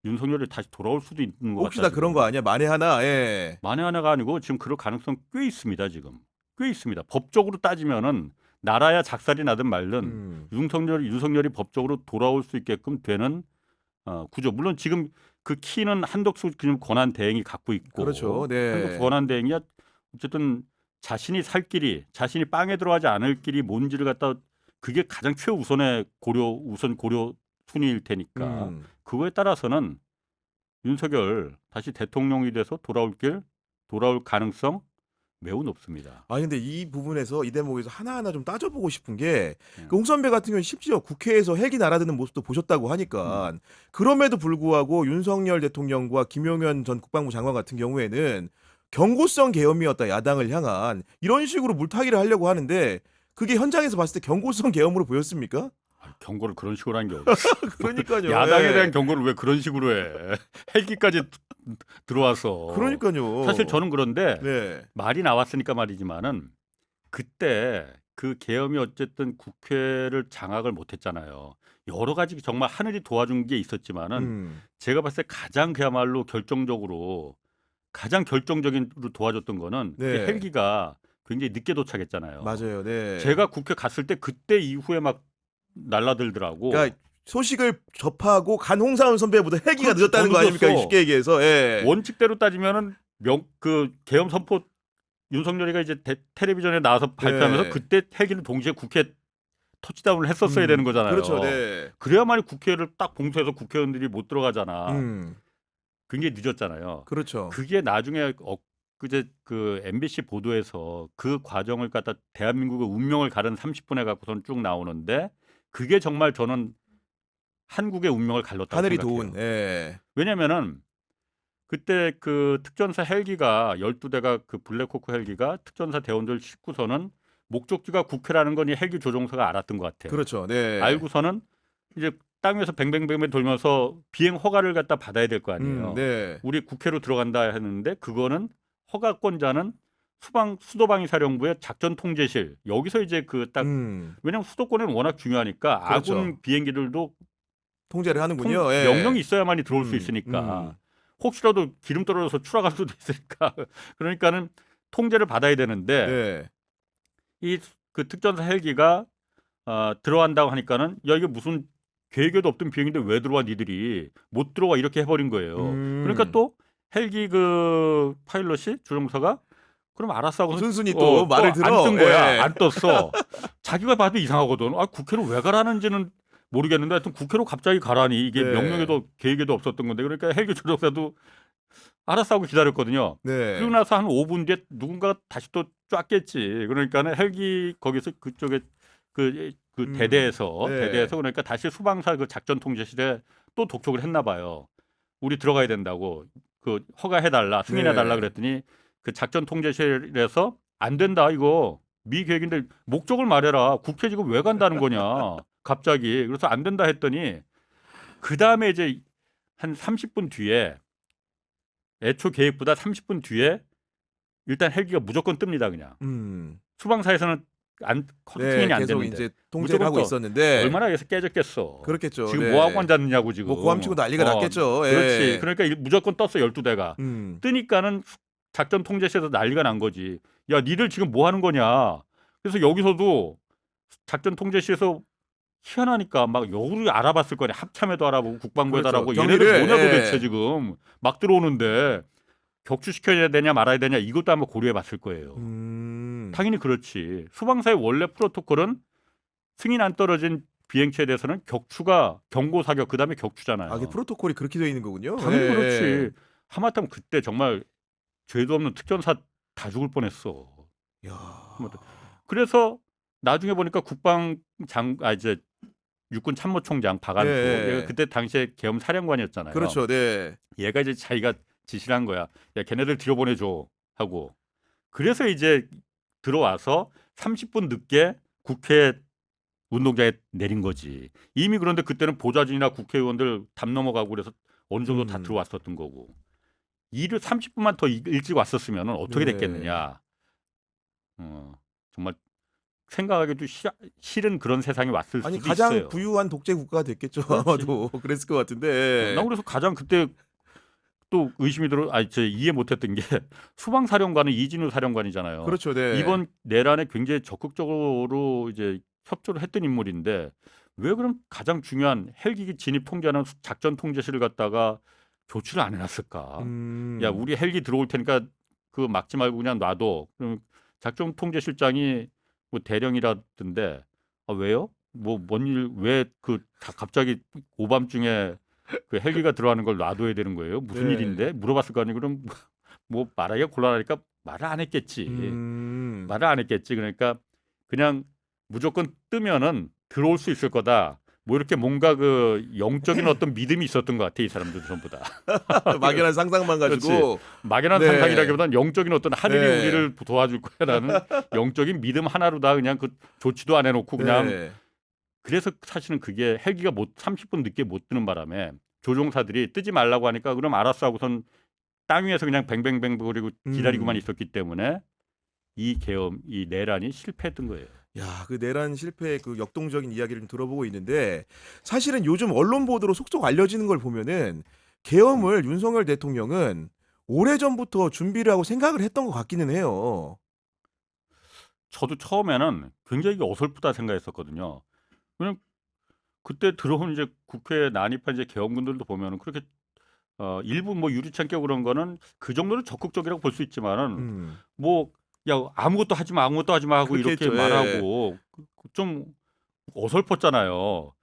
윤석열이 다시 돌아올 수도 있는 것 혹시나 같다 그런 지금. 거 아니야? 만에 하나. 예. 만에 하나가 아니고 지금 그럴 가능성 꽤 있습니다 지금. 꽤 있습니다. 법적으로 따지면은 나라야 작살이 나든 말든 음. 윤석열이 법적으로 돌아올 수 있게끔 되는 구조. 물론 지금 그 키는 한덕수 지금 권한대행이 갖고 그렇죠. 있고 한덕수 네. 권한대행이 어쨌든 자신이 살 길이 자신이 빵에 들어가지 않을 길이 뭔지를 갖다 그게 가장 최우선의 우선 고려 순위일 테니까 음. 그거에 따라서는 윤석열 다시 대통령이 돼서 돌아올 가능성 매우 높습니다. 근데 이 부분에서 이 대목에서 하나하나 좀 따져보고 싶은 게 예. 그 홍 선배 같은 경우는 심지어 국회에서 헬기 날아드는 모습도 보셨다고 음. 하니까 그럼에도 불구하고 윤석열 대통령과 김용현 전 국방부 장관 같은 경우에는 경고성 계엄이었다 야당을 향한 이런 식으로 물타기를 하려고 하는데 그게 현장에서 봤을 때 경고성 계엄으로 보였습니까? 경고를 그런 식으로 한 게 어디 있어. 그러니까요. 야당에 대한 예. 경고를 왜 그런 식으로 해. 헬기까지 들어와서. 사실 그러니까요. 저는 그런데 네. 말이 나왔으니까 말이지만은 그때 그 계엄이 어쨌든 국회를 장악을 못했잖아요. 여러 가지 정말 하늘이 도와준 게 있었지만은 음. 제가 봤을 때 가장 결정적인으로 도와줬던 거는 그게 네. 헬기가 굉장히 늦게 도착했잖아요. 맞아요. 네. 제가 국회 갔을 때 그때 이후에 막 날라들더라고. 그러니까 소식을 접하고 간 홍사훈 선배보다 헬기가 그렇지 더 늦었다는 거 아닙니까? 늦었어. 쉽게 얘기해서. 예. 원칙대로 따지면은 그 계엄 선포 윤석열이가 이제 텔레비전에 나와서 발표하면서 네. 그때 헬기는 동시에 국회에 터치다운을 했었어야 되는 그렇죠. 거잖아요. 네. 그래야만이 국회를 딱 봉쇄해서 국회의원들이 못 들어가잖아. 음. 굉장히 늦었잖아요. 그렇죠. 그게 나중에 그제 그 MBC 보도에서 그 과정을 갖다 대한민국의 운명을 가른 30분에 갖고선 쭉 나오는데 그게 정말 저는 한국의 운명을 갈랐다고 하늘이 도운. 생각해요. 예. 왜냐면은 그때 그 특전사 헬기가 12대가 그 블랙호크 헬기가 특전사 대원들 싣고서는 목적지가 국회라는 건 이 헬기 조종사가 알았던 것 같아. 그렇죠. 네. 알고서는 이제 땅 위에서 뱅뱅뱅뱅 돌면서 비행 허가를 갖다 받아야 될 거 아니에요. 네. 우리 국회로 들어간다 했는데 그거는 허가권자는 수도방위사령부의 작전통제실 여기서 이제 그 딱 음. 왜냐면 수도권에는 워낙 중요하니까 그렇죠. 아군 비행기들도 통제를 하는군요. 예. 명령이 있어야만이 들어올 수 음. 있으니까 혹시라도 기름 떨어져서 추락할 수도 있으니까 그러니까는 통제를 받아야 되는데 네. 이 그 특전사 헬기가 들어간다고 하니까는 야 이게 무슨 계획에도 없던 비행인데 왜 들어와 니들이 못 들어와 이렇게 해버린 거예요. 그러니까 음. 또 헬기 그 파일럿이 조종사가 그럼 알았어 하고서 순순히 또 또 말을 안 들어. 뜬 거야. 예. 안 떴어. 자기가 봐도 이상하거든. 국회로 왜 가라는지는 모르겠는데 하여튼 국회로 갑자기 가라니 이게 네. 명령에도 계획에도 없었던 건데 그러니까 헬기 조종사도 알았어 하고 기다렸거든요. 그리고 네. 나서 한 5분 뒤에 누군가가 다시 또 쫙겠지. 그러니까는 헬기 거기서 그쪽에 그 네. 대대에서 그러니까 다시 수방사 그 작전 통제실에 또 독촉을 했나 봐요. 우리 들어가야 된다고 그 허가해 달라 승인해 달라 네. 그랬더니 그 작전 통제실에서 안 된다 이거 미계획인데 목적을 말해라. 국회 지금 왜 간다는 거냐. 갑자기 그래서 안 된다 했더니 그 다음에 이제 한 30분 뒤에 애초 계획보다 30분 뒤에 일단 헬기가 무조건 뜹니다 그냥. 음. 수방사에서는 네. 승인이 안 계속 됐는데 인제 통제를 무조건 하고 떠. 있었는데 얼마나 해서 깨졌겠어. 그렇겠죠. 지금 뭐 하고 네. 앉았느냐고 지금. 뭐 고함치고 난리가 났겠죠. 그렇지. 예. 그러니까 무조건 떴어 12대가. 음. 뜨니까는 작전 통제실에서 난리가 난 거지. 야 니들 지금 뭐 하는 거냐. 그래서 여기서도 작전 통제실에서 희한하니까 막 여기로 알아봤을 거냐. 합참에도 알아보고 국방부에도 그렇죠. 알아보고 얘네들 경위를 뭐냐 도대체 예. 지금 막 들어오는데 격추시켜야 되냐 말아야 되냐 이것도 한번 고려해 봤을 거예요. 음. 당연히 그렇지. 수방사의 원래 프로토콜은 승인 안 떨어진 비행체에 대해서는 격추가 경고 사격 그다음에 이게 격추잖아요. 프로토콜이 그렇게 되어 있는 거군요. 당연히 예예. 그렇지. 하마터면 그때 정말 죄도 없는 특전사 다 죽을 뻔했어. 야. 하마터. 그래서 나중에 보니까 이제 육군 참모총장 박안수 얘가 예. 그때 당시에 계엄 사령관이었잖아요. 그렇죠. 네. 얘가 이제 자기가 지시를 한 거야. 야 걔네들 들여보내줘 하고. 그래서 이제 들어와서 30분 늦게 국회 운동장에 내린 거지. 이미 그런데 그때는 보좌진이나 국회의원들 담 넘어가고 그래서 어느 정도 다 음. 들어왔었던 거고. 일을 30분만 더 일찍 왔었으면 어떻게 네. 됐겠느냐. 정말 생각하기도 싫은 그런 세상이 왔을 아니 수도 가장 있어요. 부유한 독재 국가가 됐겠죠. 그렇지. 아마도 그랬을 것 같은데. 나 그래서 가장 그때 또 의심이 들어, 저 이해 못했던 게 수방사령관은 이진우 사령관이잖아요. 그렇죠. 네. 이번 내란에 굉장히 적극적으로 이제 협조를 했던 인물인데 왜 그럼 가장 중요한 헬기 진입 통제하는 작전 통제실을 갖다가 조치를 안 해놨을까? 야, 우리 헬기 들어올 테니까 그 막지 말고 그냥 놔둬. 그럼 작전 통제실장이 뭐 대령이라던데 왜요? 뭐 뭔 일 왜 그 갑자기 오밤중에 그 헬기가 들어가는 걸 놔둬야 되는 거예요? 무슨 네. 일인데? 물어봤을 거 아니에요. 그럼 뭐 말하기가 곤란하니까 말을 안 했겠지. 말을 안 했겠지. 그러니까 그냥 무조건 뜨면은 들어올 수 있을 거다. 뭐 이렇게 뭔가 그 영적인 어떤 믿음이 있었던 것 같아 이 사람들 전부 다. 막연한 상상만 가지고. 막연한 네. 상상이라기보다는 영적인 어떤 하늘이 네. 우리를 도와줄 거야라는 영적인 믿음 하나로 다 그냥 그 조치도 안 해놓고 그냥 네. 그래서 사실은 그게 헬기가 30분 늦게 못 뜨는 바람에 조종사들이 뜨지 말라고 하니까 그럼 알았어 하고선 땅 위에서 그냥 뱅뱅뱅 그리고 기다리고만 있었기 때문에 이 계엄, 이 내란이 실패했던 거예요. 야, 그 내란 실패의 그 역동적인 이야기를 좀 들어보고 있는데 사실은 요즘 언론 보도로 속속 알려지는 걸 보면은 계엄을 윤석열 대통령은 오래전부터 준비를 하고 생각을 했던 것 같기는 해요. 저도 처음에는 굉장히 어설프다 생각했었거든요. 그냥 그때 들어온 이제 국회에 난입한 이제 계엄군들도 보면은 그렇게 일부 뭐 유리창 깨고 그런 거는 그 정도는 적극적이라고 볼 수 있지만은 뭐 야 아무것도 하지 마 아무것도 하지 마 하고 이렇게 그렇겠죠. 예. 말하고 좀 어설펐잖아요.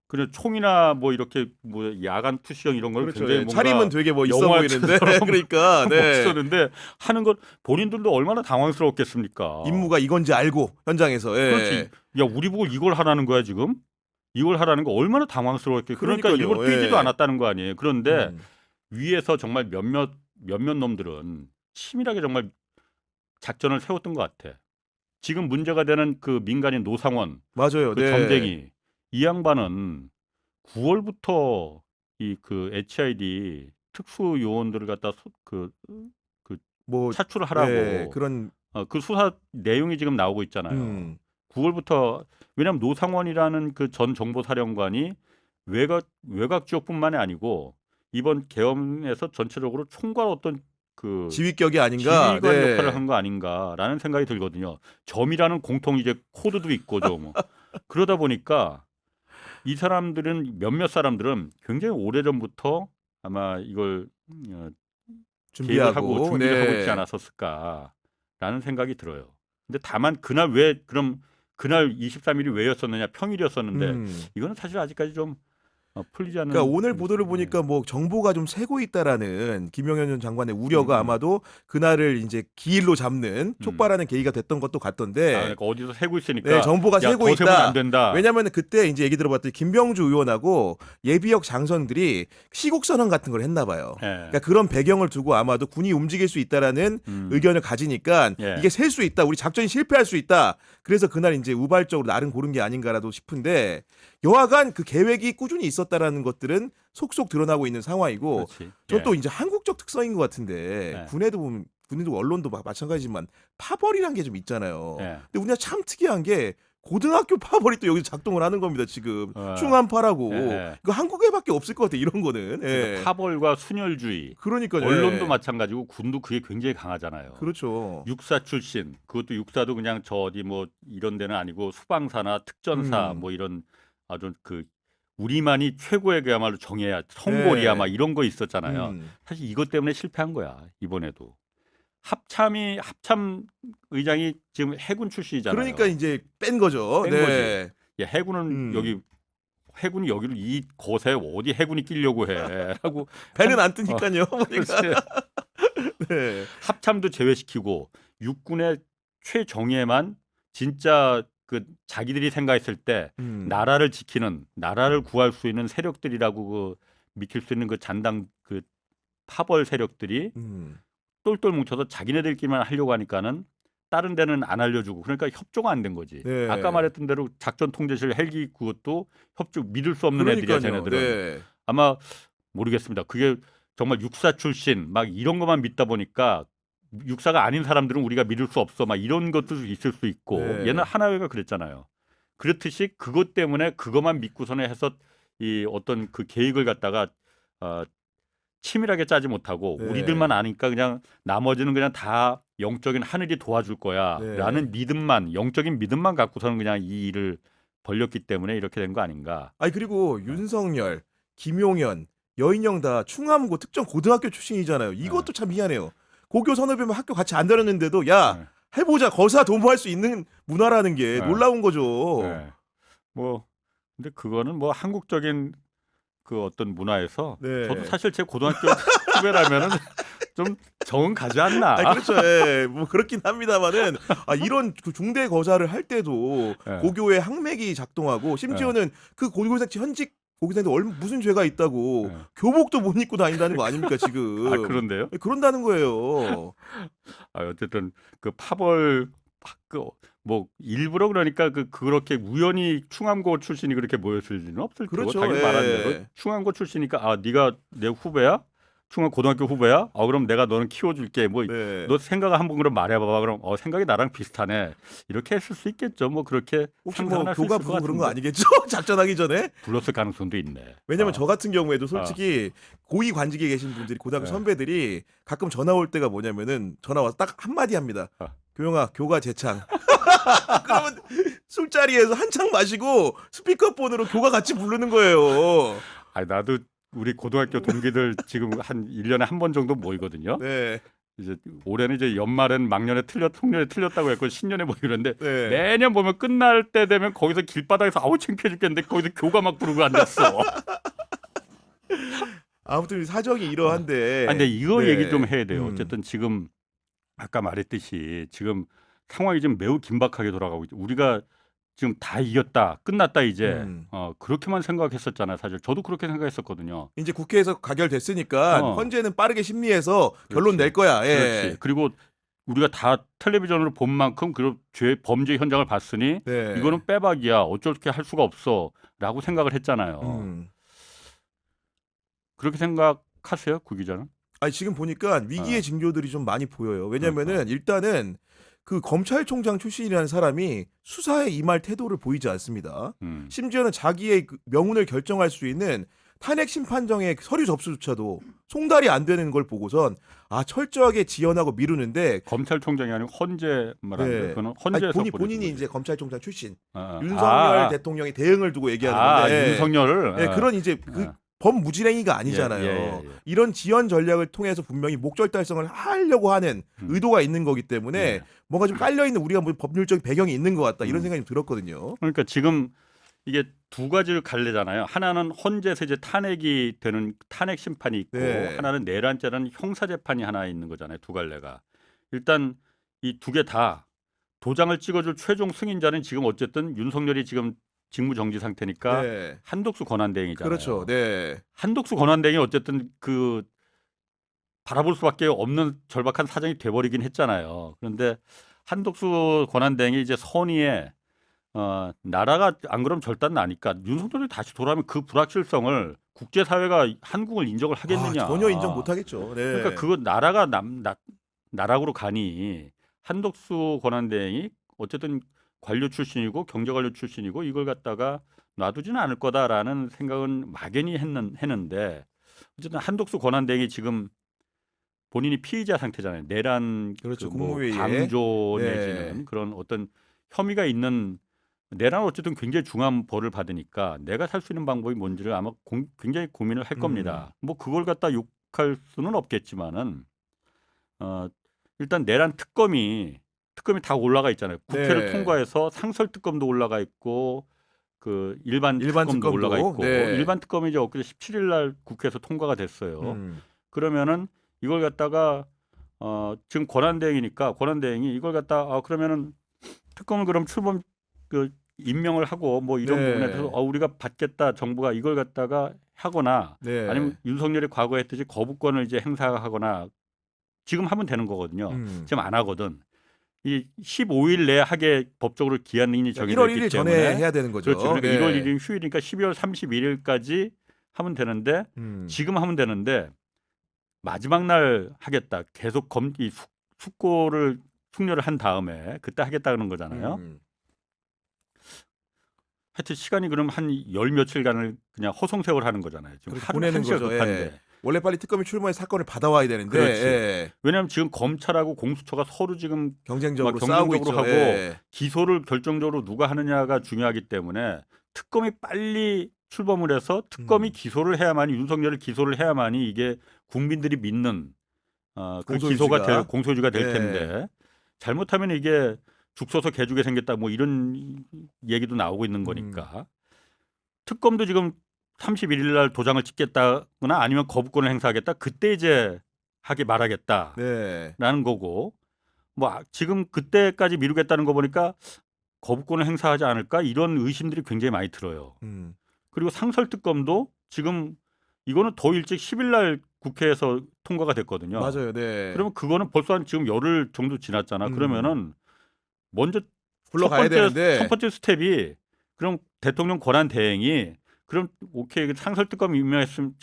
그래 총이나 뭐 이렇게 뭐 야간 투시형 이런 걸 그렇죠. 굉장히 예. 뭔가 차림은 되게 뭐 있어 보이는데 영화처럼 그러니까 네. 멋있었는데 하는 건 본인들도 얼마나 당황스러웠겠습니까. 임무가 이건지 알고 현장에서. 예. 그렇지. 야 우리 보고 이걸 하라는 거야 지금? 이걸 하라는 거 얼마나 당황스러웠겠. 그러니까 그러니까요. 일부러 뛰지도 예. 않았다는 거 아니에요. 그런데 음. 위에서 정말 몇몇 놈들은 치밀하게 정말 작전을 세웠던 것 같아. 지금 문제가 되는 그 민간인 노상원 맞아요. 그 네. 점쟁이 이 양반은 9월부터 이 그 HID 특수 요원들을 갖다 뭐 차출을 하라고 네, 그런 그 수사 내용이 지금 나오고 있잖아요. 9월부터 왜냐하면 노상원이라는 그 전 정보사령관이 외곽 지역뿐만이 아니고 이번 계엄에서 전체적으로 총괄 어떤 그 지휘격이 아닌가. 지휘관 네. 역할을 한 거 아닌가라는 생각이 들거든요. 점이라는 공통 이제 코드도 있고 좀 그러다 보니까 이 사람들은 몇몇 사람들은 굉장히 오래 전부터 아마 이걸 계획을 하고 준비를 네. 하고 있지 않았었을까라는 생각이 들어요. 근데 다만 그날 왜 그럼 그날 23일이 왜였었느냐 평일이었었는데 이거는 사실 아직까지 좀 풀리지 않는. 그러니까 오늘 보도를 보니까 뭐 정보가 좀 새고 있다라는 김용현 전 장관의 우려가 아마도 그날을 이제 기일로 잡는 촉발하는 계기가 됐던 것도 같던데. 그러니까 어디서 새고 있으니까. 네, 정보가 야, 새고 더 세면 있다. 안 된다. 왜냐하면 그때 이제 얘기 들어봤더니 김병주 의원하고 예비역 장선들이 시국 선언 같은 걸 했나 봐요. 예. 그러니까 그런 배경을 두고 아마도 군이 움직일 수 있다라는 의견을 가지니까 예. 이게 셀 수 있다. 우리 작전이 실패할 수 있다. 그래서 그날 이제 우발적으로 나름 고른 게 아닌가라도 싶은데 여하간 그 계획이 꾸준히 있었다라는 것들은 속속 드러나고 있는 상황이고 그렇지. 전 또 예. 이제 한국적 특성인 것 같은데 예. 군에도 보면 군인도 언론도 마찬가지지만 파벌이란 게 좀 있잖아요. 예. 근데 우리가 참 특이한 게 고등학교 파벌이 또 여기서 작동을 하는 겁니다. 지금 어. 충암파라고 예. 이거 한국에밖에 없을 것 같아 이런 거는. 예. 파벌과 순혈주의. 그러니까요. 언론도 예. 마찬가지고 군도 그게 굉장히 강하잖아요. 그렇죠. 육사 출신 그것도 육사도 그냥 저 어디 뭐 이런 데는 아니고 수방사나 특전사 뭐 이런 아주 그 우리만이 최고의 그야말로 정예야 성골이야 네. 막 이런 거 있었잖아요. 사실 이것 때문에 실패한 거야 이번에도. 합참 의장이 지금 해군 출신이잖아요. 그러니까 이제 뺀 거죠. 뺀 네. 야, 해군은 해군이 여기를 이 곳에 어디 해군이 끼려고 해라고 배는 안 뜨니까요. 보니까. 글쎄, 네. 합참도 제외시키고 육군의 최정예만 진짜 그 자기들이 생각했을 때 나라를 지키는 나라를 구할 수 있는 세력들이라고 그 믿힐 수 있는 그 잔당 그 파벌 세력들이 똘똘 뭉쳐서 자기네들끼리만 하려고 하니까는 다른 데는 안 알려주고 그러니까 협조가 안 된 거지. 네. 아까 말했던 대로 작전 통제실 헬기 그것도 협조 믿을 수 없는 그러니까요. 애들이야 쟤네들은. 네. 아마 모르겠습니다. 그게 정말 육사 출신 막 이런 것만 믿다 보니까 육사가 아닌 사람들은 우리가 믿을 수 없어 막 이런 것도 있을 수 있고 네. 얘는 하나회가 그랬잖아요. 그렇듯이 그것 때문에 그것만 믿고서는 해서 이 어떤 그 계획을 갖다가 어, 치밀하게 짜지 못하고 네. 우리들만 아니까 그냥 나머지는 그냥 다 영적인 하늘이 도와줄 네. 거야라는 믿음만 영적인 믿음만 갖고서는 그냥 이 일을 벌렸기 때문에 이렇게 된 거 아닌가. 아니 그리고 윤석열, 김용현, 여인영 다 충암고 특정 고등학교 출신이잖아요. 이것도 참 희한해요. 고교 선후배면 학교 같이 안 다녔는데도 야 네. 해보자 거사 도모할 수 있는 문화라는 게 네. 놀라운 거죠. 네. 뭐 근데 그거는 뭐 한국적인 그 어떤 문화에서 네. 저도 사실 제 고등학교 후배라면은 좀 정은 가지 않나. 아니, 그렇죠. 예. 뭐 그렇긴 합니다만은 이런 그 중대 거사를 할 때도 네. 고교의 학맥이 작동하고 심지어는 그 고교생 현직 고교생들 무슨 죄가 있다고 네. 교복도 못 입고 다닌다는 거 아닙니까 지금? 아 그런데요? 예, 그런다는 거예요. 어쨌든 그 파벌 뭐 일부러 그러니까 그렇게 우연히 충암고 출신이 그렇게 모였을 리는 없을 테고 그렇죠. 당연히 예. 말한 대로 충암고 출신이니까 아 네가 내 후배야? 충암 고등학교 후배야? 그럼 내가 너는 키워줄게. 뭐 네. 너 생각 한번 그럼 말해봐봐. 그럼 생각이 나랑 비슷하네. 이렇게 했을 수 있겠죠. 뭐 그렇게 혹시 뭐 상상을 할수 교가 있을 것 부부 그런 거 같은데. 아니겠죠? 작전하기 전에? 불렀을 가능성도 있네. 왜냐면 저 같은 경우에도 솔직히 고위 관직에 계신 분들이 고등학교 네. 선배들이 가끔 전화 올 때가 뭐냐면은 전화 와서 딱 한마디 합니다. 교영아 교가 재창. 그러면 술자리에서 한창 마시고 스피커폰으로 교가 같이 부르는 거예요. 아니 나도 우리 고등학교 동기들 지금 한 1년에 한 번 정도 모이거든요. 네. 이제 올해는 이제 연말엔 막년에 송년에 틀렸다고 했고 신년에 뭐 이런데 네. 매년 보면 끝날 때 되면 거기서 길바닥에서 아우 창피해 죽겠는데 거기서 교가 막 부르고 앉았어. 아무튼 사정이 이러한데. 근데 이거 네. 얘기 좀 해야 돼요. 어쨌든 지금 아까 말했듯이 지금 상황이 좀 매우 긴박하게 돌아가고 있죠. 우리가 지금 다 이겼다, 끝났다 이제 그렇게만 생각했었잖아요. 사실 저도 그렇게 생각했었거든요. 이제 국회에서 가결됐으니까 헌재는 빠르게 심리해서 결론 그렇지. 낼 거야. 예. 그렇지. 그리고 우리가 다 텔레비전으로 본 만큼 그 범죄 현장을 봤으니 네. 이거는 빼박이야. 어쩔게 할 수가 없어라고 생각을 했잖아요. 그렇게 생각하세요, 구 기자는? 아니 지금 보니까 위기의 징조들이 좀 많이 보여요. 왜냐면은 일단은 그 검찰총장 출신이라는 사람이 수사에 임할 태도를 보이지 않습니다. 심지어는 자기의 그 명운을 결정할 수 있는 탄핵 심판정의 서류 접수조차도 송달이 안 되는 걸 보고선 철저하게 지연하고 미루는데 검찰총장이 아니고 헌재 말하는 거예요. 그는 헌재에서 본인이 이제 검찰총장 출신 아, 윤석열 대통령의 대응을 두고 얘기하는 건데 윤석열을 네, 그런 이제 그 범무지랭이가 아니잖아요. 예. 이런 지연 전략을 통해서 분명히 목적 달성을 하려고 하는 의도가 있는 거기 때문에 뭔가 좀 깔려 있는 우리가 뭐 법률적인 배경이 있는 것 같다 이런 생각이 좀 들었거든요. 그러니까 지금 이게 두 가지를 갈래잖아요. 하나는 헌재에서 이제 탄핵이 되는 탄핵 심판이 있고 네. 하나는 내란죄라는 형사 재판이 하나 있는 거잖아요. 두 갈래가. 일단 이 두 개 다 도장을 찍어줄 최종 승인자는 지금 어쨌든 윤석열이 지금 직무 정지 상태니까 네. 한독수 권한대행이잖아요. 그렇죠. 네. 한독수 권한대행이 어쨌든 그 바라볼 수밖에 없는 절박한 사정이 돼버리긴 했잖아요. 그런데 한독수 권한대행이 이제 선의에 나라가 안 그러면 절단 나니까 윤석열이 다시 돌아오면 그 불확실성을 국제사회가 한국을 인정을 하겠느냐. 전혀 인정 못하겠죠. 네. 그러니까 그거 나라가 나락으로 가니 한독수 권한대행이 어쨌든 관료 출신이고 경제관료 출신이고 이걸 갖다가 놔두지는 않을 거다라는 생각은 막연히 했는데 어쨌든 한독수 권한대행이 지금 본인이 피의자 상태잖아요. 내란 그렇죠. 뭐 국무회의에. 방조 네. 내지는 그런 어떤 혐의가 있는 내란은 어쨌든 굉장히 중한 벌을 받으니까 내가 살 수 있는 방법이 뭔지를 아마 굉장히 고민을 할 겁니다. 뭐 그걸 갖다 욕할 수는 없겠지만은 일단 내란 특검이 다 올라가 있잖아요. 국회를 네. 통과해서 상설 특검도 올라가 있고 그 일반 특검도 특검도. 올라가 있고 네. 일반 특검이 이제 엊그제 17일 날 국회에서 통과가 됐어요. 그러면은 이걸 갖다가 지금 권한대행이니까 권한대행이 이걸 갖다 그러면은 특검을 그럼 출범 임명을 하고 뭐 이런 네. 부분에 대해서 우리가 받겠다 정부가 이걸 갖다가 하거나 네. 아니면 윤석열이 과거에 했듯이 거부권을 이제 행사하거나 지금 하면 되는 거거든요. 지금 안 하거든. 이 15일 내에 하게 법적으로 기한이 정해져 1월 있기 1일 전에 때문에 해야 되는 거죠. 그렇죠. 그러니까 네. 1월 1일 휴일이니까 12월 31일까지 하면 되는데 지금 하면 되는데 마지막 날 하겠다. 계속 숙려를 한 다음에 그때 하겠다는 거잖아요. 하여튼 시간이 그럼 한 열 며칠간을 그냥 허송세월 하는 거잖아요. 지금 그렇게 하루 보내는 한 시가 거죠. 급한데. 예. 원래 빨리 특검이 출범해 사건을 받아와야 되는데 그렇지. 예. 왜냐하면 지금 검찰하고 공수처가 서로 지금 경쟁적으로 막 싸우고 경쟁적으로 있죠. 하고 예. 기소를 결정적으로 누가 하느냐가 중요하기 때문에 특검이 빨리 출범을 해서 특검이 기소를 해야만이 윤석열을 기소를 해야만이 이게 국민들이 믿는 그 기소가 공소유지가 될 예. 텐데 잘못하면 이게 죽서서 개죽게 생겼다 뭐 이런 얘기도 나오고 있는 거니까 특검도 지금 31일 날 도장을 찍겠다거나 아니면 거부권을 행사하겠다 그때 이제 하기 말하겠다라는 네. 거고 뭐 지금 그때까지 미루겠다는 거 보니까 거부권을 행사하지 않을까 이런 의심들이 굉장히 많이 들어요. 그리고 상설특검도 지금 이거는 더 일찍 10일 날 국회에서 통과가 됐거든요. 맞아요. 네. 그러면 그거는 벌써 한 지금 열흘 정도 지났잖아. 그러면은 먼저 불러가야 되는데 첫 번째 스텝이 그럼 대통령 권한 대행이 그럼 오케이 상설특검 임명했으면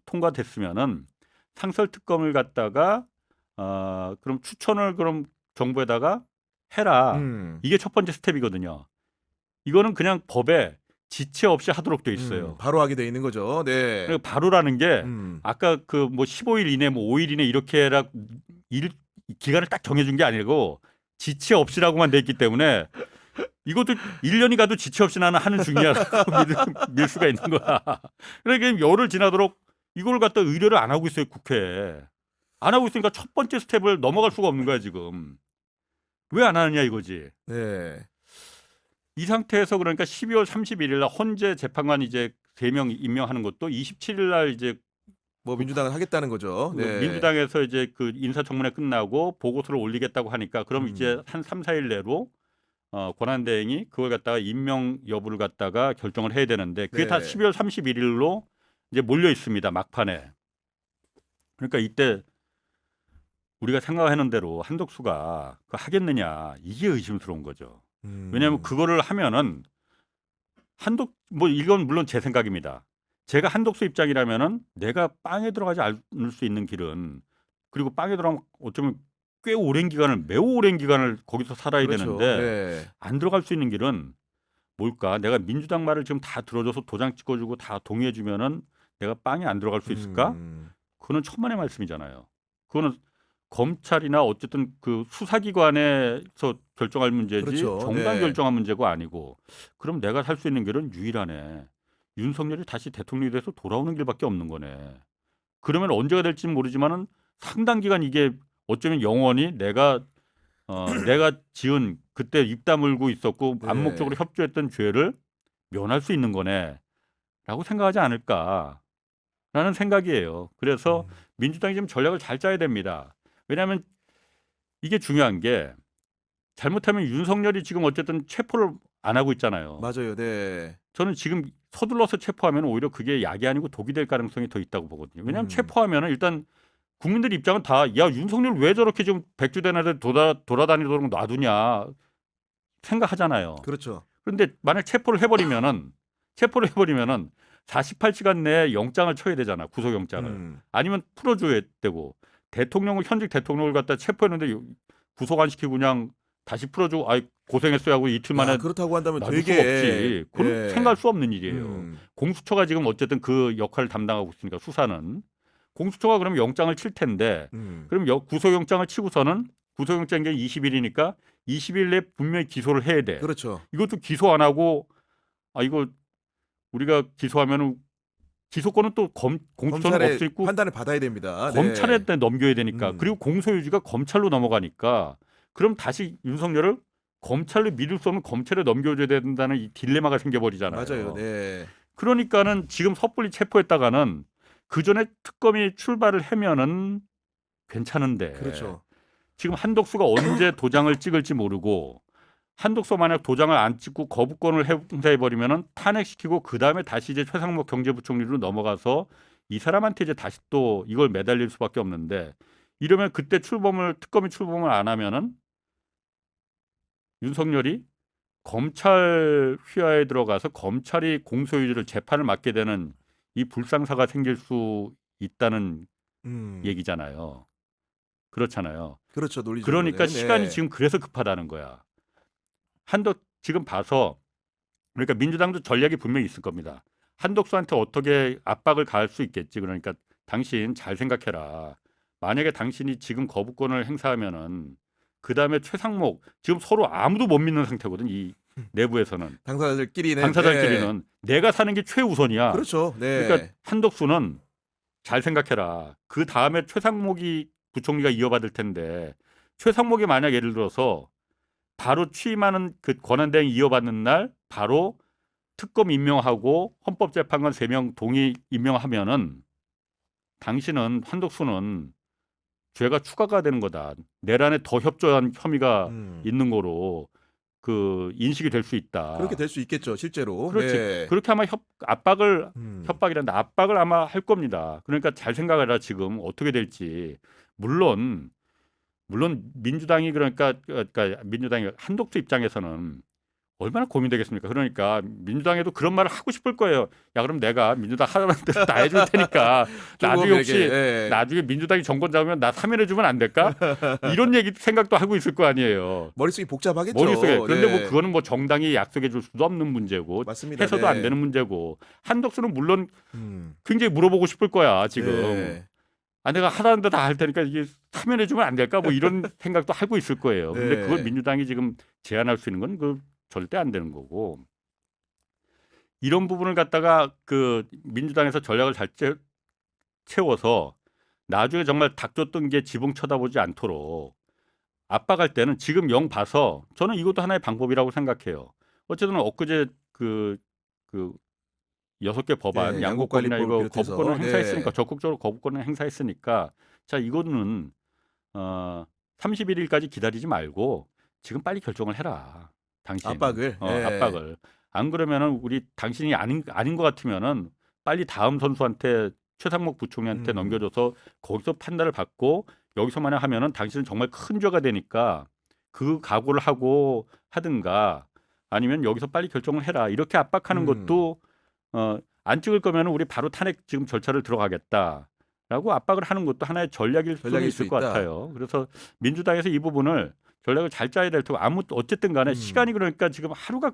통과됐으면은 상설특검을 갖다가 그럼 추천을 그럼 정부에다가 해라. 이게 첫 번째 스텝이거든요. 이거는 그냥 법에 지체 없이 하도록 돼 있어요. 바로 하게 돼 있는 거죠. 네. 그러니까 바로라는 게 아까 그 뭐 15일 이내 뭐 5일 이내 이렇게 해라 기간을 딱 정해준 게 아니고 지체 없이라고만 돼 있기 때문에 이것도 1년이 가도 지체 없이 나는 하는 중이야라고 밀 수가 있는 거야. 그러니까 열흘 지나도록 이걸 갖다 의뢰를 안 하고 있어요 국회에. 안 하고 있으니까 첫 번째 스텝을 넘어갈 수가 없는 거야 지금. 왜 안 하느냐 이거지. 네. 이 상태에서 그러니까 12월 31일 날 헌재 재판관 이제 3명 임명하는 것도 27일 날 이제 뭐 민주당은 하겠다는 거죠. 네. 민주당에서 이제 그 인사청문회 끝나고 보고서를 올리겠다고 하니까 그럼 이제 한 3, 4일 내로 권한대행이 그걸 갖다가 임명 여부를 갖다가 결정을 해야 되는데 그게 다 12월 31일로 이제 몰려 있습니다. 막판에. 그러니까 이때 우리가 생각하는 대로 한덕수가 그거 하겠느냐 이게 의심스러운 거죠. 왜냐하면 그거를 하면은 뭐 이건 물론 제 생각입니다. 제가 한덕수 입장이라면은 내가 빵에 들어가지 않을 수 있는 길은 그리고 빵에 들어가면 어쩌면 꽤 오랜 기간을 매우 오랜 기간을 거기서 살아야 그렇죠. 되는데 안 들어갈 수 있는 길은 뭘까? 내가 민주당 말을 지금 다 들어줘서 도장 찍어주고 다 동의해주면은 내가 빵에 안 들어갈 수 있을까? 그거는 천만의 말씀이잖아요. 그거는 검찰이나 어쨌든 그 수사기관에서 결정할 문제지 그렇죠. 정당 결정한 문제가 아니고 그럼 내가 살 수 있는 길은 유일하네. 윤석열이 다시 대통령이 돼서 돌아오는 길밖에 없는 거네. 그러면 언제가 될지는 모르지만은 상당 기간 이게 어쩌면 영원히 내가 지은 그때 입 다물고 있었고 암묵적으로 협조했던 죄를 면할 수 있는 거네라고 생각하지 않을까라는 생각이에요. 그래서 민주당이 지금 전략을 잘 짜야 됩니다. 왜냐하면 이게 중요한 게 잘못하면 윤석열이 지금 어쨌든 체포를 안 하고 있잖아요. 맞아요. 네. 저는 지금 서둘러서 체포하면 오히려 그게 약이 아니고 독이 될 가능성이 더 있다고 보거든요. 왜냐하면 체포하면 일단 국민들 입장은 다 야 윤석열 왜 저렇게 지금 백주대낮에 돌아다니도록 놔두냐 생각하잖아요. 그렇죠. 그런데 만약 체포를 해버리면은 48시간 내에 영장을 쳐야 되잖아. 구속영장을. 아니면 풀어줘야 되고 현직 대통령을 갖다 체포했는데 구속 안 시키고 그냥 다시 풀어주고 고생했어요 하고 이틀 만에 그렇다고 한다면 놔둘 되게 수가 없지. 그건 생각할 수 없는 일이에요. 공수처가 지금 어쨌든 그 역할을 담당하고 있으니까 수사는. 공수처가 그럼 영장을 칠 텐데 그럼 구속영장을 치고서는 구속영장이 20일이니까 20일 내에 분명히 기소를 해야 돼. 그렇죠. 이것도 기소 안 하고 이거 우리가 기소하면은 기소권은 또 공수처는 없고 판단을 받아야 됩니다. 검찰에 넘겨야 되니까 그리고 공소유지가 검찰로 넘어가니까 그럼 다시 윤석열을 검찰로 믿을 수 없는 검찰에 넘겨줘야 된다는 이 딜레마가 생겨버리잖아요. 맞아요. 네. 그러니까는 지금 섣불리 체포했다가는 그 전에 특검이 출발을 하면은 괜찮은데. 그렇죠. 지금 한덕수가 언제 도장을 찍을지 모르고 한덕수 만약 도장을 안 찍고 거부권을 행사해버리면은 탄핵시키고 그 다음에 다시 이제 최상목 경제부총리로 넘어가서 이 사람한테 이제 다시 또 이걸 매달릴 수밖에 없는데 이러면 그때 특검이 출범을 안 하면은 윤석열이 검찰 휘하에 들어가서 검찰이 공소유지를 재판을 맡게 되는 이 불상사가 생길 수 있다는 얘기잖아요. 그렇잖아요. 그렇죠. 논리적으로. 그러니까 네. 시간이 지금 그래서 급하다는 거야. 한덕 지금 봐서 그러니까 민주당도 전략이 분명히 있을 겁니다. 한덕수한테 어떻게 압박을 가할 수 있겠지. 그러니까 당신 잘 생각해라. 만약에 당신이 지금 거부권을 행사하면은 그 다음에 최상목 지금 서로 아무도 못 믿는 상태거든. 이 내부에서는 당사자들끼리는 당사자끼리는 내가 사는 게 최우선이야. 그렇죠. 네. 그러니까 한덕수는 잘 생각해라. 그 다음에 최상목이 부총리가 이어받을 텐데 최상목이 만약 예를 들어서 바로 취임하는 그 권한대행 이어받는 날 바로 특검 임명하고 헌법재판관 3명 동의 임명하면은 당신은 한덕수는 죄가 추가가 되는 거다. 내란에 더 협조한 혐의가 있는 거로 그 인식이 될 수 있다. 그렇게 될 수 있겠죠. 실제로. 그렇지. 네. 그렇게 아마 협박이란다. 압박을 아마 할 겁니다. 그러니까 잘 생각해라 지금 어떻게 될지. 물론 민주당이 그러니까 민주당이 한독수 입장에서는 얼마나 고민되겠습니까? 그러니까 민주당에도 그런 말을 하고 싶을 거예요. 야 그럼 내가 민주당 하라는 대로 다 해줄 테니까 나중에 혹시 네. 나중에 민주당이 정권 잡으면 나 사면해 주면 안 될까? 이런 얘기 생각도 하고 있을 거 아니에요. 머릿속이 복잡하겠죠. 머릿속에. 그런데 네. 뭐 그거는 뭐 정당이 약속해 줄 수도 없는 문제고 맞습니다. 해서도 네. 안 되는 문제고 한덕수는 물론 음. 굉장히 물어보고 싶을 거야 지금. 네. 아 내가 하라는 데 다 할 테니까 이게 사면해 주면 안 될까? 뭐 이런 생각도 하고 있을 거예요. 근데 네. 그걸 민주당이 지금 제안할 수 있는 건 그 절대 안 되는 거고. 이런 부분을 갖다가 그 민주당에서 전략을 잘 채워서 나중에 정말 닥쳤던 게 지붕 쳐다보지 않도록 압박할 때는 지금 영 봐서 저는 이것도 하나의 방법이라고 생각해요. 어쨌든 엊그제 그 6개 법안 네, 양곡법이나 이거 양곡관리법을 비롯해서. 거부권을 행사했으니까 네. 적극적으로 거부권을 행사했으니까 자 이거는 31일까지 기다리지 말고 지금 빨리 결정을 해라. 당신 압박을. 네. 압박을 안 그러면은 우리 당신이 아닌 것 같으면은 빨리 다음 선수한테 최상목 부총리한테 넘겨줘서 거기서 판단을 받고 여기서만 하면은 당신은 정말 큰 죄가 되니까 그 각오를 하고 하든가 아니면 여기서 빨리 결정을 해라 이렇게 압박하는 것도 안 찍을 거면 우리 바로 탄핵 지금 절차를 들어가겠다라고 압박을 하는 것도 하나의 전략일 수 있을 것 같아요. 그래서 민주당에서 이 부분을 전략을 잘 짜야 될 테고 어쨌든 간에 시간이 그러니까 지금 하루가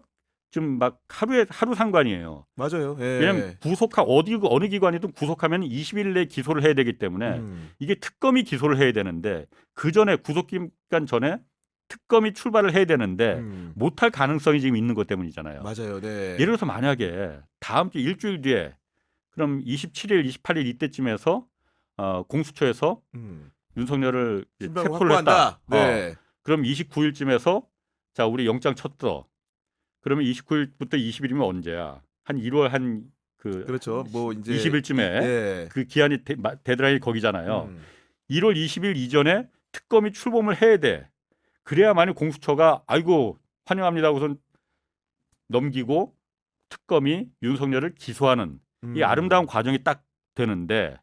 좀 막 하루 상관이에요. 맞아요. 예. 왜냐하면 어느 기관이든 구속하면 20일 내에 기소를 해야 되기 때문에 이게 특검이 기소를 해야 되는데 그 전에 구속기간 전에 특검이 출발을 해야 되는데 못할 가능성이 지금 있는 것 때문이잖아요. 맞아요. 네. 예를 들어서 만약에 다음 주 일주일 뒤에 그럼 27일, 28일 이때쯤에서 공수처에서 윤석열을 체포를 했다. 네. 그럼 29일쯤에서 자 우리 영장 쳤어. 그러면 29일부터 20일이면 언제야? 한 1월 그렇죠. 뭐 이제 20일쯤에 네. 그 기한이 데드라인이 거기잖아요. 1월 20일 이전에 특검이 출범을 해야 돼. 그래야만이 공수처가 아이고 환영합니다. 우선 넘기고 특검이 윤석열을 기소하는 이 아름다운 과정이 딱 되는데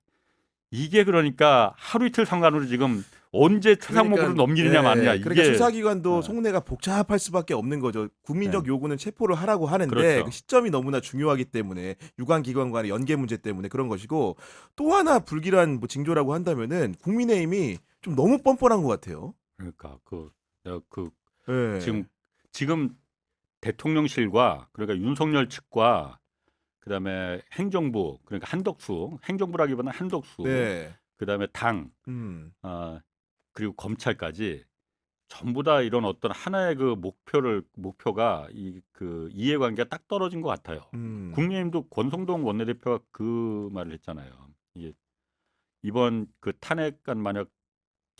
이게 그러니까 하루 이틀 상관으로 지금 언제 최상목으로 넘기느냐 마느냐 이게 그러니까 수사기관도 속내가 복잡할 수밖에 없는 거죠. 국민적 요구는 체포를 하라고 하는데 그렇죠. 그 시점이 너무나 중요하기 때문에 유관기관 간의 연계 문제 때문에 그런 것이고 또 하나 불길한 뭐 징조라고 한다면은 국민의힘이 좀 너무 뻔뻔한 것 같아요. 그러니까 네. 지금 대통령실과 그러니까 윤석열 측과 그다음에 행정부 그러니까 한덕수 행정부라기보다는 한덕수 네. 그다음에 당 그리고 검찰까지 전부 다 이런 어떤 하나의 그 목표가 그 이해관계가 딱 떨어진 것 같아요. 국민의힘도 권성동 원내대표가 그 말을 했잖아요. 이게 이번 그 탄핵안 만약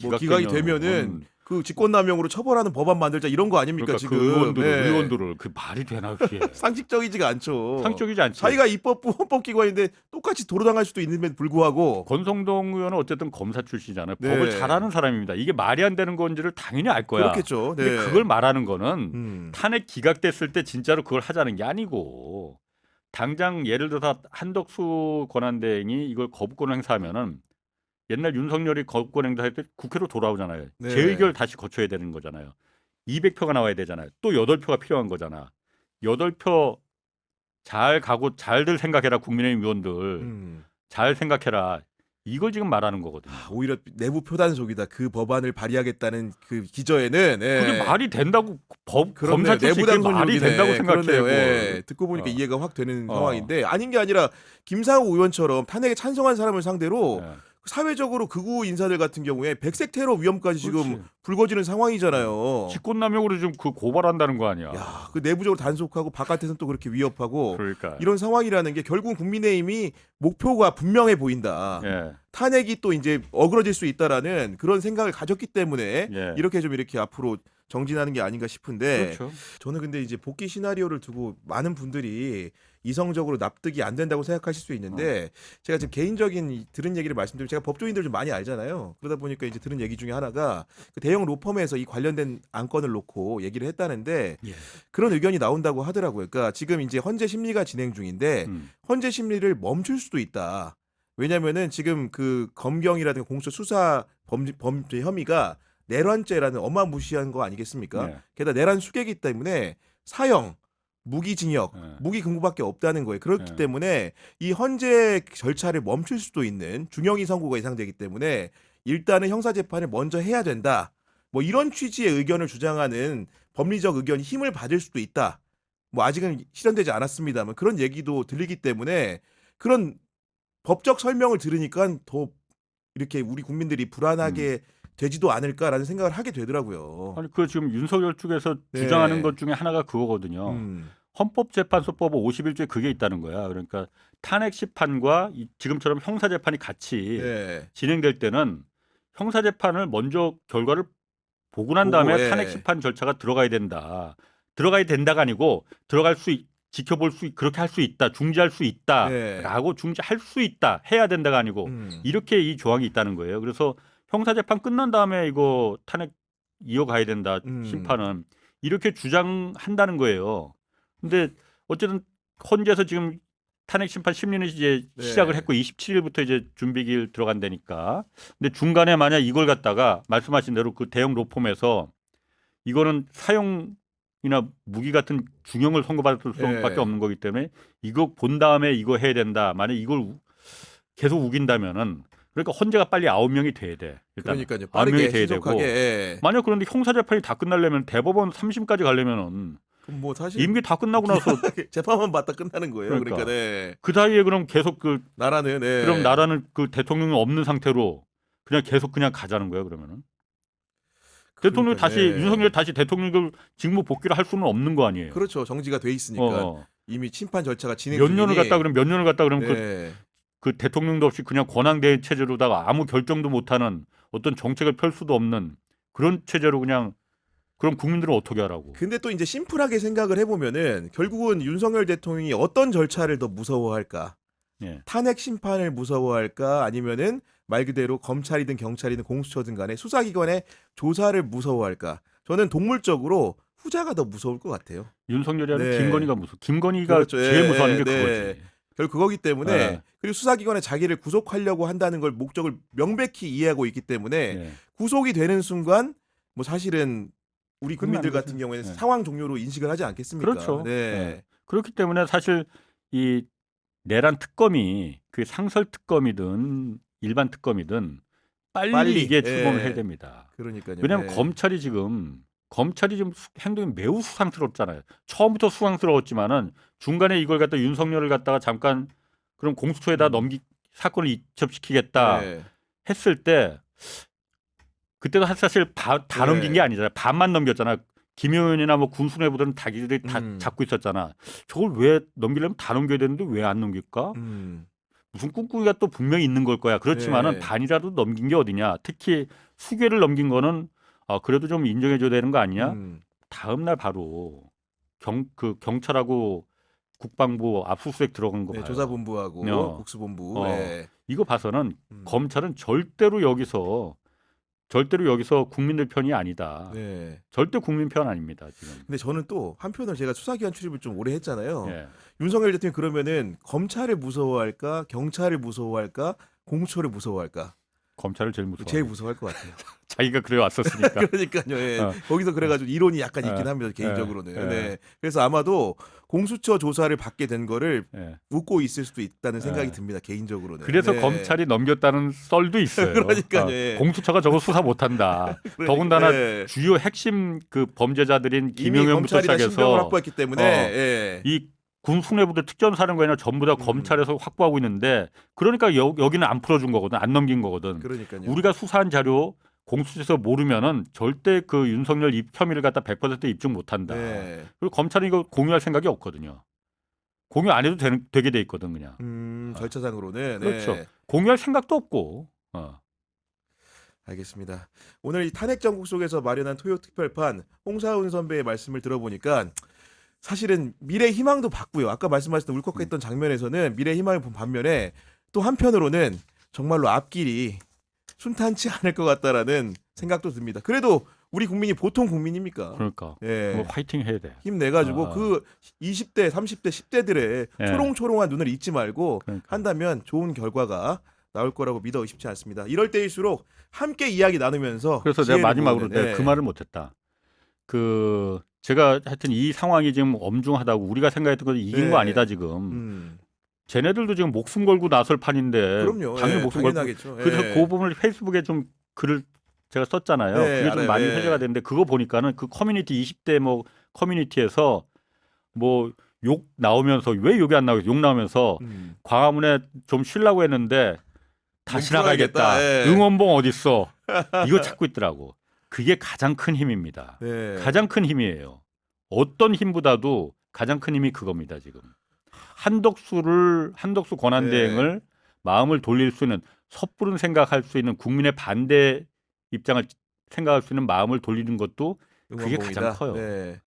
뭐 기각이 되면은 그 직권남용으로 처벌하는 법안 만들자 이런 거 아닙니까 그러니까 지금? 그 의원들을 그 말이 되나 그게 상식적이지가 않죠. 상식적이지 않죠. 자기가 입법부 헌법기관인데 똑같이 도로당할 수도 있는데도 불구하고 권성동 의원은 어쨌든 검사 출신이잖아요. 네. 법을 잘하는 사람입니다. 이게 말이 안 되는 건지를 당연히 알 거야. 그렇겠죠. 네. 근데 그걸 말하는 거는 탄핵 기각됐을 때 진짜로 그걸 하자는 게 아니고 당장 예를 들어서 한덕수 권한대행이 이걸 거부권 행사하면은 옛날 윤석열이 거부권 행사할 때 국회로 돌아오잖아요. 네. 재의결 다시 거쳐야 되는 거잖아요. 200표가 나와야 되잖아요. 또 8표가 필요한 거잖아. 8표 잘 가고 잘들 생각해라 국민의힘 의원들. 잘 생각해라. 이걸 지금 말하는 거거든요. 오히려 내부 표단속이다. 그 법안을 발의하겠다는 그 기저에는 그게 말이 된다고 그렇네요. 검찰 출신이 그게 내부당 말이 손님이네. 된다고 생각해요. 그렇네요. 예. 그걸. 듣고 보니까 어. 이해가 확 되는 어. 상황인데 아닌 게 아니라 김상우 의원처럼 탄핵에 찬성한 사람을 상대로 예. 사회적으로 극우 인사들 같은 경우에 백색 테러 위험까지 지금 그렇지. 불거지는 상황이잖아요. 직권남용으로 좀 그 고발한다는 거 아니야. 야, 그 내부적으로 단속하고 바깥에서는 또 그렇게 위협하고 그러니까. 이런 상황이라는 게 결국 국민의힘이 목표가 분명해 보인다. 예. 탄핵이 또 이제 어그러질 수 있다라는 그런 생각을 가졌기 때문에 예. 이렇게 좀 이렇게 앞으로 정진하는 게 아닌가 싶은데 그렇죠. 저는 근데 이제 복귀 시나리오를 두고 많은 분들이 이성적으로 납득이 안 된다고 생각하실 수 있는데 제가 지금 개인적인 들은 얘기를 말씀드리면 제가 법조인들 좀 많이 알잖아요. 그러다 보니까 이제 들은 얘기 중에 하나가 그 대형 로펌에서 이 관련된 안건을 놓고 얘기를 했다는데 예. 그런 의견이 나온다고 하더라고요. 그러니까 지금 이제 헌재 심리가 진행 중인데 헌재 심리를 멈출 수도 있다. 왜냐면은 지금 그 검경이라든가 공수처 수사 범죄 혐의가 내란죄라는 어마무시한 거 아니겠습니까? 네. 게다가 내란 수객이기 때문에 사형, 무기징역, 네. 무기금고밖에 없다는 거예요. 그렇기 네. 때문에 이 헌재 절차를 멈출 수도 있는 중형이 선고가 예상되기 때문에 일단은 형사재판을 먼저 해야 된다. 뭐 이런 취지의 의견을 주장하는 법리적 의견이 힘을 받을 수도 있다. 뭐 아직은 실현되지 않았습니다만 그런 얘기도 들리기 때문에 그런 법적 설명을 들으니까 더 이렇게 우리 국민들이 불안하게 되지도 않을까라는 생각을 하게 되더라고요. 아니 그 지금 윤석열 쪽에서 네. 주장하는 것 중에 하나가 그거거든요. 음. 헌법재판소법 51조에 그게 있다는 거야. 그러니까 탄핵 심판과 지금처럼 형사 재판이 같이 네. 진행될 때는 형사 재판을 먼저 결과를 보고 난 보고, 다음에 예. 탄핵 심판 절차가 들어가야 된다. 들어가야 된다가 아니고 들어갈 수 지켜볼 수 그렇게 할 수 있다. 중지할 수 있다라고 중지할 수 있다. 해야 된다가 아니고 이렇게 이 조항이 있다는 거예요. 그래서 형사 재판 끝난 다음에 이거 탄핵 이어가야 된다. 심판은 이렇게 주장한다는 거예요. 근데 어쨌든 헌재에서 지금 탄핵 심판 심리는 이제 네. 시작을 했고 27일부터 이제 준비기일 들어간다니까. 근데 중간에 만약 이걸 갖다가 말씀하신 대로 그 대형 로펌에서 이거는 사형이나 무기 같은 중형을 선고받을 수밖에 없는 거기 때문에 이거 본 다음에 이거 해야 된다. 만약 이걸 계속 우긴다면은 그러니까 헌재가 빨리 9명이 돼야 돼. 일단 그러니까요. 빠르게 9명이 돼야 신속하게. 되고 예. 만약 그런데 형사 재판이 다 끝나려면 대법원 3심까지 가려면은 그럼 뭐 사실 임기 다 끝나고 나서 재판만 받다 끝나는 거예요. 그러니까. 그러니까 네. 그 사이에 그럼 계속 그 나라는 그럼 나라는 그 대통령이 없는 상태로 그냥 계속 그냥 가자는 거예요. 그러면은 대통령 다시 윤석열 다시 대통령을 직무 복귀를 할 수는 없는 거 아니에요. 그렇죠. 정지가 돼 있으니까 이미 심판 절차가 진행 몇 중이니 년을 갔다 그러면 몇 년을 갔다 그러면 네. 그 대통령도 없이 그냥 권한대행 체제로다가 아무 결정도 못하는 어떤 정책을 펼 수도 없는 그런 체제로 그냥 그럼 국민들은 어떻게 하라고? 근데 또 이제 심플하게 생각을 해보면은 결국은 윤석열 대통령이 어떤 절차를 더 무서워할까? 예. 탄핵 심판을 무서워할까? 아니면은 말 그대로 검찰이든 경찰이든 공수처든 간에 수사기관의 조사를 무서워할까? 저는 동물적으로 후자가 더 무서울 것 같아요. 윤석열이 아니라 네. 김건희가 무서워. 김건희가 그렇죠. 제일 무서워하는 게 네. 그거지. 결국 그거기 때문에 네. 그리고 수사기관에 자기를 구속하려고 한다는 걸 목적을 명백히 이해하고 있기 때문에 예. 구속이 되는 순간 뭐 사실은 우리 국민들 끝나는 같은 거죠. 경우에는 네. 상황 종료로 인식을 하지 않겠습니까? 그렇죠. 네. 네. 그렇기 때문에 사실 이 내란 특검이 그 상설 특검이든 일반 특검이든 빨리 이게 출범을 해야 됩니다. 그러니까요. 왜냐하면 검찰이 지금 행동이 매우 수상스럽잖아요. 처음부터 수상스러웠지만은 중간에 이걸 갖다 윤석열을 갖다가 잠깐 그럼 공수처에다 사건을 이첩시키겠다 했을 때 그때도 사실 다 넘긴 게 아니잖아요. 반만 넘겼잖아. 김용현이나 뭐 군수내부들은 자기들이 다 잡고 있었잖아. 저걸 왜 넘기려면 다 넘겨야 되는데 왜 안 넘길까? 무슨 꿍꿍이가 또 분명히 있는 걸 거야. 그렇지만은 반이라도 넘긴 게 어디냐. 특히 수괴를 넘긴 거는 그래도 좀 인정해줘야 되는 거 아니냐. 다음 날 바로 경찰하고 국방부 압수수색 들어간 거 봐요. 조사본부하고 국수본부. 이거 봐서는 검찰은 절대로 여기서 국민들 편이 아니다. 네. 절대 국민 편 아닙니다. 지금. 근데 저는 또 한편으로 제가 수사기관 출입을 좀 오래 했잖아요. 예. 윤석열 대통령이 그러면은 검찰을 무서워할까, 경찰을 무서워할까, 공수처를 무서워할까? 검찰을 제일 무서워. 제일 무서워할 것 같아요. 자기가 그래 왔었으니까. 그러니까요. 예. 어. 거기서 그래가지고 이론이 약간 있긴 어. 합니다. 개인적으로는. 예. 네. 그래서 아마도 공수처 조사를 받게 된 거를 예. 웃고 있을 수도 있다는 생각이 예. 듭니다. 개인적으로는. 그래서 네. 검찰이 넘겼다는 썰도 있어요. 그러니까요, 예. 공수처가 저거 수사 못한다. 그러니까, 더군다나 예. 주요 핵심 그 범죄자들인 이미 김용현부터 검찰이 다 신병을 시작해서 확보했기 때문에 예. 이 군 숙내부들 특전사령관이나 전부 다 검찰에서 확보하고 있는데 그러니까 여기는 안 풀어준 거거든, 안 넘긴 거거든. 그러니까요. 우리가 수사한 자료 공수처에서 모르면은 절대 그 윤석열 혐의를 갖다 100% 입증 못한다. 네. 그리고 검찰은 이거 공유할 생각이 없거든요. 공유 안 해도 되게 돼 있거든 그냥. 절차상으로는. 그렇죠. 네. 공유할 생각도 없고. 알겠습니다. 오늘 이 탄핵 정국 속에서 마련한 토요 특별판 홍사훈 선배의 말씀을 들어보니까 사실은 미래 희망도 봤고요. 아까 말씀하셨던 울컥했던 장면에서는 미래 희망을 본 반면에 또 한편으로는 정말로 앞길이 순탄치 않을 것 같다라는 생각도 듭니다. 그래도 우리 국민이 보통 국민입니까? 그러니까 예. 뭐 화이팅 해야 돼. 힘내가지고 그 20대, 30대, 10대들의 예. 초롱초롱한 눈을 잊지 말고 그러니까. 한다면 좋은 결과가 나올 거라고 믿어 의심치 않습니다. 이럴 때일수록 함께 이야기 나누면서 그래서 내가 지혜를 마지막으로 모으는, 내가 그 말을 못했다. 그 제가 하여튼 이 상황이 지금 엄중하다고 우리가 생각했던 건 이긴 네. 거 아니다 지금. 쟤네들도 지금 목숨 걸고 나설 판인데 그럼요. 당연히 예, 목숨 걸고. 당연하겠죠. 그래서 예. 그 부분을 페이스북에 좀 글을 제가 썼잖아요. 네, 그게 좀 알아요. 많이 네. 회자가 됐는데 그거 보니까는 그 커뮤니티 20대 뭐 커뮤니티에서 뭐 욕 나오면서 왜 욕이 안 나오겠어? 욕 나오면서 광화문에 좀 쉬려고 했는데 다시 못 나가겠다. 풀어야겠다. 예. 응원봉 어딨어? 이거 찾고 있더라고. 그게 가장 큰 힘입니다. 네. 가장 큰 힘이에요. 어떤 힘보다도 가장 큰 힘이 그겁니다. 지금 한덕수 권한대행을 마음을 돌릴 수 있는 섣부른 생각할 수 있는 국민의 반대 입장을 생각할 수 있는 마음을 돌리는 것도 그게 응원봉이다. 가장 커요. 네.